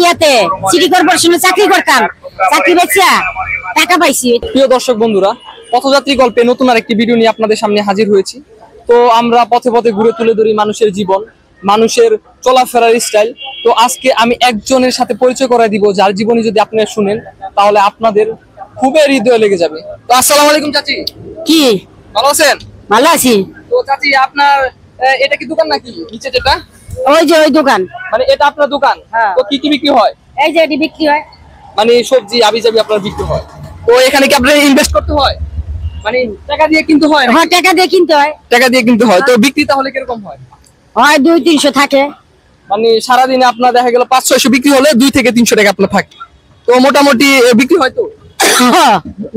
ইয়াতে সিটি কর্পোরেশনে চাকরি করতাম, চাকরি বেচিয়া টাকা পাইছি। প্রিয় দর্শক বন্ধুরা, পথযাত্রী গল্পে নতুন আরেকটি ভিডিও নিয়ে আপনাদের সামনে হাজির হয়েছি। তো আমরা পথে পথে ঘুরে তুলে ধরি মানুষের জীবন, মানুষের চলাফেরার স্টাইল। তো আজকে আমি একজনের সাথে পরিচয় করাই দিব, যার জীবনী যদি আপনারা শুনেন তাহলে আপনাদের খুবই হৃদয়ে লেগে যাবে। তো আসসালামু আলাইকুম চাচি। কি ভালো আছেন? ভালো আছি। তো চাচি, আপনার এটা কি দোকান নাকি নিচে যেটা? ওই যে ওই দোকান, মানে এটা আপনার দোকান? হ্যাঁ। তো কি কি বিক্রি হয়? এই যে এটি বিক্রি হয়, মানে সবজি আবি যাবি আপনার বিক্রি হয়। তো এখানে কি আপনার ইনভেস্ট করতে হয়, মানে টাকা দিয়ে কিনতে হয়? হ্যাঁ, টাকা দিয়ে কিনতে হয়। টাকা দিয়ে কিনতে হয়। তো বিক্রি তাহলে কিরকম হয়? হয় 200-300 থাকে। মানে সারাদিনে আপনার দেখা গেল 500-600 বিক্রি হলে 2 থেকে 300 টাকা আপনার থাকে। তো মোটামুটি বিক্রি হয়। তো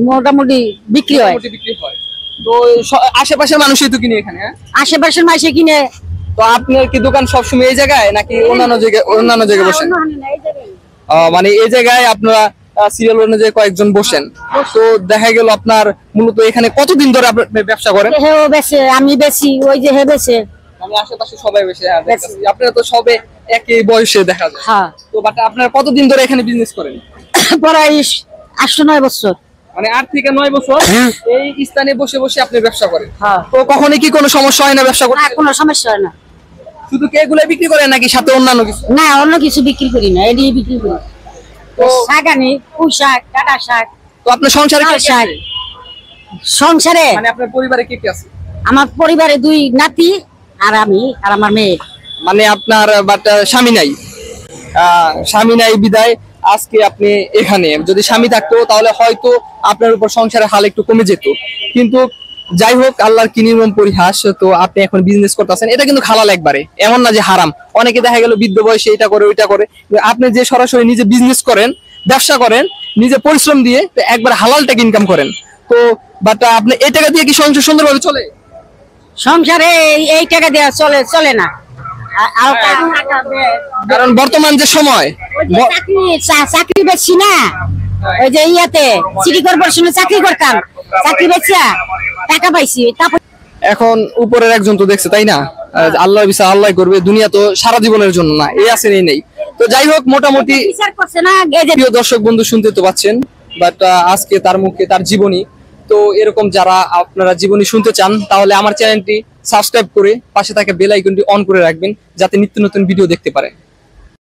মোটামুটি বিক্রি হয়। মোটামুটি বিক্রি হয়। তো আশেপাশের মানুষই তো কিনে এখানে? হ্যাঁ, আশেপাশের মাসে কিনে। তো আপনার কি দোকান সবসময় এই জায়গায় নাকি অন্যান্য জায়গায় বসেন? মানে এই জায়গায় আপনারা সিরিয়াল অনুযায়ী কয়েকজন বসেন। তো দেখা গেল আপনার মূলত এখানে কতদিন ধরে আপনি ব্যবসা করেন? হেও বেচে, আমি বেচি, ওই যে হে বেচে। মানে আশেপাশে সবাই বসে। হ্যাঁ, দেখতেছি আপনারা তো সবে একই বয়সে দেখা যায়। হ্যাঁ। তো বাট আপনারা কতদিন ধরে এখানে বিজনেস করেন? প্রায় 8-9 বছর। মানে 8 থেকে 9 বছর এই স্থানে বসে বসে আপনি ব্যবসা করেন। হ্যাঁ। তো কখনো কি কোনো সমস্যা হয় না ব্যবসা করতে? না, কোনো সমস্যা হয় না। শুধু কি এগুলাই বিক্রি করেন নাকি সাথে অন্যান্য কিছু? না, অন্য কিছু বিক্রি করি না, এটি বিক্রি করি। তো শাক আনি, পুঁই শাক, ডাঁটা শাক। তো আপনার সংসারে কে কে শাক আছে? সংসারে মানে আপনার পরিবারে কে কে আছে? আমার পরিবারে 2 নাতি আর আমি আর আমার মেয়ে। মানে আপনার বাট স্বামী নাই? স্বামী নাই বিদায় আজকে আপনি এখানে। যদি স্বামী থাকতো তাহলে হয়তো আপনার উপর সংসারের হাল একটু কমে যেত। কিন্তু যাই হোক, আল্লাহর কি নির্মম পরিহাস। তো আপনি এখন বিজনেস করতেছেন, এটা কিন্তু হালাল একবারে, এমন না যে হারাম। অনেকে দেখা গেল বৃদ্ধ বয়সে এটা করে ওইটা করে। আপনি যে সরাসরি নিজে বিজনেস করেন, ব্যবসা করেন, নিজে পরিশ্রম দিয়ে একবার হালাল টাকা ইনকাম করেন। তো বাট আপনি এই টাকা দিয়ে কি সংসার সুন্দরভাবে চলে? সংসারে এই টাকা দেওয়া চলে না। কারণ বর্তমান যে সময় চাকরি বেচছি না, ওই যে ইয়াতে সিটি কর্পোরেশনে চাকরি করতাম, চাকরি বেচিয়া টাকা পাইছি। এখন উপরের একজন তো দেখছে, তাই না? আল্লাহ বিচার আল্লাহ করবে। দুনিয়া তো সারা জীবনের জন্য না, এই আছে এই নেই। তো যাই হোক, মোটামুটি বিচার করছে না। প্রিয় দর্শক বন্ধু, শুনতে তো পাচ্ছেন। বাট আজকে তার মুখে তার জীবনী। তো এরকম যারা আপনারা জীবনী শুনতে চান তাহলে আমার চ্যানেলটি সাবস্ক্রাইব করে পাশে থাকা বেল আইকনটি অন করে রাখবেন, যাতে নিত্য নতুন ভিডিও দেখতে পারেন।